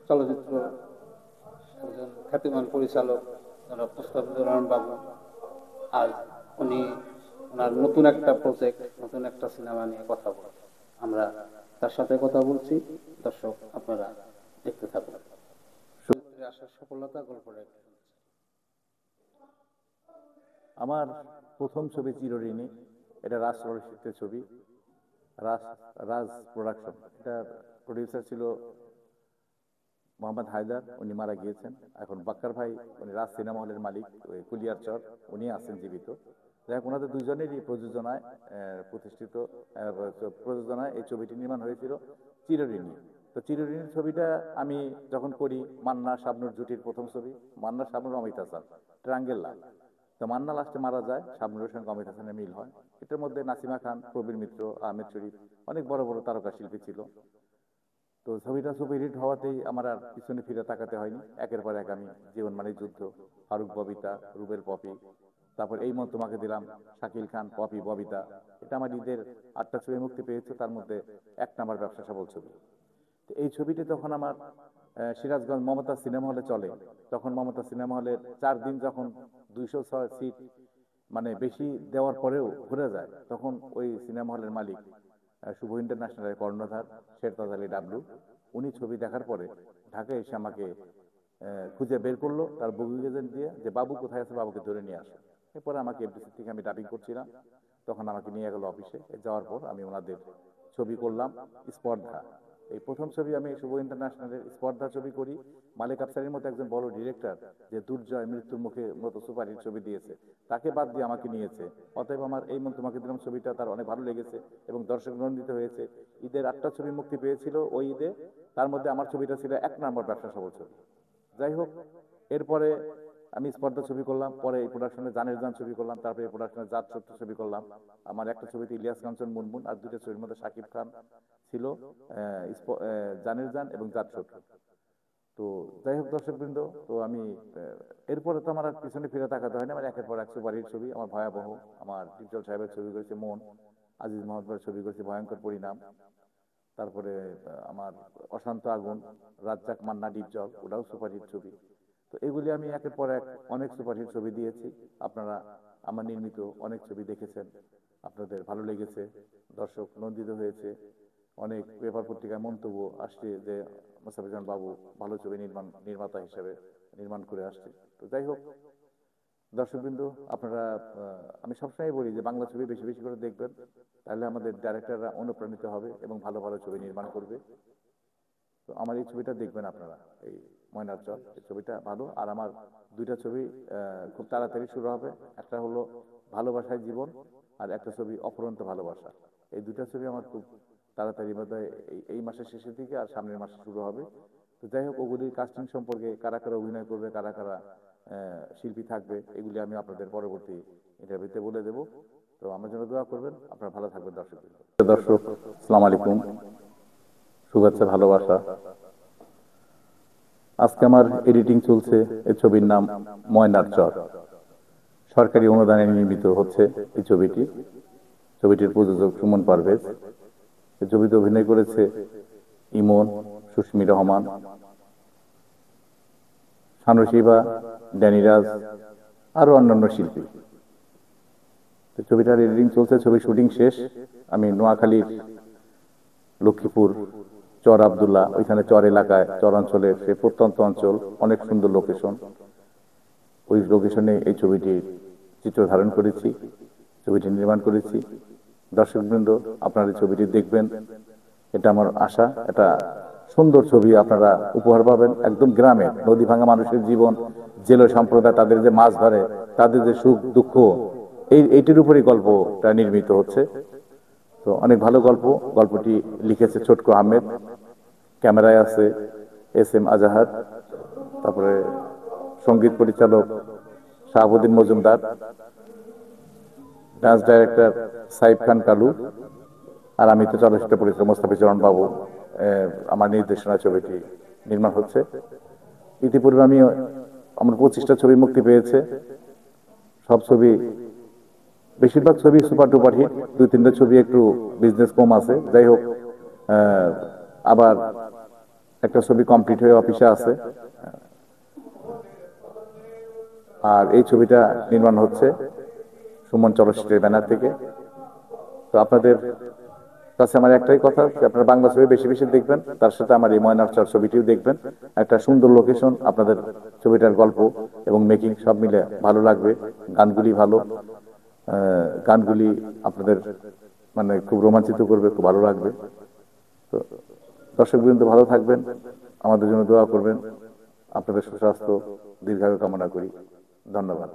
চলচ্চিত্র একজন খ্যাতিমান পরিচালক জনাব মুস্তাফিজুর রহমান বাবু আজ উনি ওনার নতুন একটা প্রজেক্ট, নতুন একটা সিনেমা নিয়ে কথা বলবেন। আমরা তার সাথে কথা বলছি। দর্শক আপনারা দেখতে থাকুন। আসার সফলতা গল্পটা একটু শুনছি। আমার প্রথম ছবি চিরঋণী, এটা রাজ চলচ্চিত্রের ছবি, রাজ প্রোডাকশন। এটার প্রডিউসার ছিল মোহাম্মদ হায়দার, উনি মারা গিয়েছেন। এখন বাক্কার ভাই, উনি রাজ সিনেমা হলের মালিক, ওই কুলিয়ার চর, উনি আছেন জীবিত। যাই হোক, ওনাদের দুজনেরই প্রযোজনায় প্রতিষ্ঠিত প্রযোজনায় এই ছবিটি নির্মাণ হয়েছিল চিরঋণী। তো চিরঋণী ছবিটা আমি যখন করি, মান্না শাবনূর জুটির প্রথম ছবি, মান্না শাবনূর অমিত হাসান, ট্রাঙ্গেল লাল। তো মান্না লাস্টে মারা যায়, শাবনূরের সঙ্গে অমিত হাসানের মিল হয়। এটার মধ্যে নাসিমা খান, প্রবীর মিত্র, আহমেদ শরীফ, অনেক বড় বড় তারকা শিল্পী ছিল। তো ছবিটা সুপারহিট হওয়াতেই আমার আর পিছনে ফিরে তাকাতে হয়নি, একের পর এক আমি জীবন মানে যুদ্ধ, ফারুক ববিতা, রুবেল পপি, তারপর এই মন তোমাকে দিলাম, শাকিল খান, পপি ববিতা, এটা আমার ঈদের 8টা ছবি মুক্তি পেয়েছে, তার মধ্যে 1 নম্বর ব্যবসা সফল ছবি। তো এই ছবিটি তখন আমার সিরাজগঞ্জ মমতা সিনেমা হলে চলে। তখন মমতা সিনেমা হলের 4 দিন যখন 206 সিট মানে বেশি দেওয়ার পরেও ঘুরে যায়, তখন ওই সিনেমা হলের মালিক শুভ ইন্টারন্যাশনালের কর্ণধার শেরতাজ আলী ডাবলু, উনি ছবি দেখার পরে ঢাকায় এসে আমাকে খুঁজে বের করলো তার বুকিং এজেন্ট দিয়ে, যে বাবু কোথায় আছে, বাবুকে ধরে নিয়ে আসো। এরপরে আমাকে এফডিসি থেকে, আমি ডাবিং করছিলাম, তখন আমাকে নিয়ে গেল অফিসে। যাওয়ার পর আমি ওনাদের ছবি করলাম স্পর্ধা। এই প্রথম ছবি আমি শুভ ইন্টারন্যাশনালের স্পর্ধা ছবি করি। মালিক আফসারির মতো একজন বড় ডিরেক্টর, যে দুর্জয়, মৃত্যুর মুখে মতো সুপারহিট ছবি দিয়েছে, তাকে বাদ দিয়ে আমাকে নিয়েছে। অতএব আমার এই মন তোমাকে দিলাম ছবিটা তার অনেক ভালো লেগেছে এবং দর্শক নন্দিত হয়েছে। ঈদের 8টা ছবি মুক্তি পেয়েছিল ওই ঈদে, তার মধ্যে আমার ছবিটা ছিল 1 নম্বর ব্যবসা সফল ছবি। যাই হোক, এরপরে আমি স্পর্ধা ছবি করলাম, পরে এই প্রোডাকশনে জানের জান ছবি করলাম, তারপরে এই প্রোডাকশনে জাত শত্রু ছবি করলাম। আমার একটা ছবিতে ইলিয়াস কাঞ্চন মুনমুন, আর 2টা ছবির মধ্যে শাকিব খান ছিল, জানের জান এবং জাত শত্রু। তো যাই হোক দর্শকবৃন্দ, তো আমি এরপরে তো আমার আর পিছনে ফিরে তাকাতে হয় না, আমার একের পর এক সুপারহিট ছবি, আমার ভয়াবহ, আমার ডিপজল সাহেবের ছবি করেছে মন, আজিজ মোহাম্মদের ছবি করেছে ভয়ঙ্কর পরিণাম, তারপরে আমার অশান্ত আগুন, রাজ্জাক, মান্না, ডিপজল, ওটাও সুপারহিট ছবি। তো এগুলি আমি একের পর এক অনেক সুপারহিট ছবি দিয়েছি। আপনারা আমার নির্মিত অনেক ছবি দেখেছেন, আপনাদের ভালো লেগেছে, দর্শক নন্দিত হয়েছে, অনেক পেপার পত্রিকায় মন্তব্য আসছে যে মোস্তাফিজুর বাবু ভালো ছবি নির্মাতা হিসেবে নির্মাণ করে আসছে। তো যাই হোক দর্শকবৃন্দ, আপনারা আমি সবসময় বলি যে বাংলা ছবি বেশি বেশি করে দেখবেন, তাহলে আমাদের ডাইরেক্টররা অনুপ্রাণিত হবে এবং ভালো ভালো ছবি নির্মাণ করবে। তো আমার এই ছবিটা দেখবেন আপনারা, এই ময়নার চর, এই ছবিটা ভালো। আর আমার 2টা ছবি খুব তাড়াতাড়ি শুরু হবে, একটা হলো ভালোবাসায় জীবন, আর একটা ছবি অফুরন্ত ভালোবাসা। এই 2টা ছবি আমার খুব তাড়াতাড়ি বোধহয় এই মাসের শেষের দিকে আর সামনের মাসে শুরু হবে। তো যাই হোক, ওগুলির কাস্টিং সম্পর্কে, কারা কারা অভিনয় করবে, কারা কারা শিল্পী থাকবে, এগুলি আমি আপনাদের পরবর্তী ইন্টারভিউতে বলে দেব। তো আমার জন্য দোয়া করবেন, আপনারা ভালো থাকবেন। দর্শক আসসালামু আলাইকুম, শুভেচ্ছা, ভালোবাসা। আজকে আমার এডিটিং চলছে, এই ছবির নাম ময়নার চর, সরকারি অনুদানে নির্মিত হচ্ছে এই ছবিটি। ছবিটির প্রযোজক সুমন পারভেজ। এই ছবিতে অভিনয় করেছে ইমন, সুস্মি রহমান, শানুশিবা, ড্যানিরাজ, আরো অন্যান্য শিল্পী। ছবিটার এডিটিং চলছে, ছবি শুটিং শেষ। আমি নোয়াখালীর লক্ষ্মীপুর চর আবদুল্লাহ, ওইখানে চর এলাকায়, চর অঞ্চলের সে প্রত্যন্ত অঞ্চল, অনেক সুন্দর লোকেশন, ওই লোকেশনে এই ছবিটির চিত্র ধারণ করেছি, ছবিটি নির্মাণ করেছি। দর্শকবৃন্দ, আপনারা এই ছবিটি দেখবেন, এটা আমার আশা। এটা সুন্দর ছবি আপনারা উপহার পাবেন, একদম গ্রামের নদী ভাঙা মানুষের জীবন, জেলে সম্প্রদায় তাদের যে মাছ ধরে, তাদের যে সুখ দুঃখ, এইটির উপরই গল্পটা নির্মিত হচ্ছে। তো অনেক ভালো গল্প। গল্পটি লিখেছে ছোটকু আহমেদ, ক্যামেরায় আছে SM আজাহার, তারপরে সঙ্গীত পরিচালক শাহাবুদ্দিন মজুমদার, ডান্স ডাইরেক্টর সাইফ খান কালু, আর আমি তো চলচ্চিত্র পরিচালক মোস্তাফিজুর রহমান বাবু। আমার নির্দেশনা ছবিটি নির্মাণ হচ্ছে। ইতিপূর্বে আমার 25টা ছবি মুক্তি পেয়েছে। সব ছবি, বেশিরভাগ ছবি সুপার ডুপার হিট, 2-3টা ছবি একটু বিজনেস কম আছে। যাই হোক, আবার একটা ছবি কমপ্লিট হয়ে অফিসে আছে, আর এই ছবিটা নির্মাণ হচ্ছে সুমন চলচ্চিত্রের ব্যানার থেকে। তো আপনাদের কাছে আমার একটাই কথা যে আপনারা বাংলা ছবি বেশি বেশি দেখবেন, তার সাথে আমার এই ময়নার চর ছবিটিও দেখবেন। একটা সুন্দর লোকেশন, আপনাদের ছবিটার গল্প এবং মেকিং সব মিলে ভালো লাগবে। গানগুলি ভালো, গানগুলি আপনাদের মানে খুব রোমাঞ্চিত করবে, খুব ভালো লাগবে। তো দর্শকবৃন্দ ভালো থাকবেন, আমাদের জন্য দোয়া করবেন। আপনাদের সুস্বাস্থ্য দীর্ঘায়ু কামনা করি। ধন্যবাদ।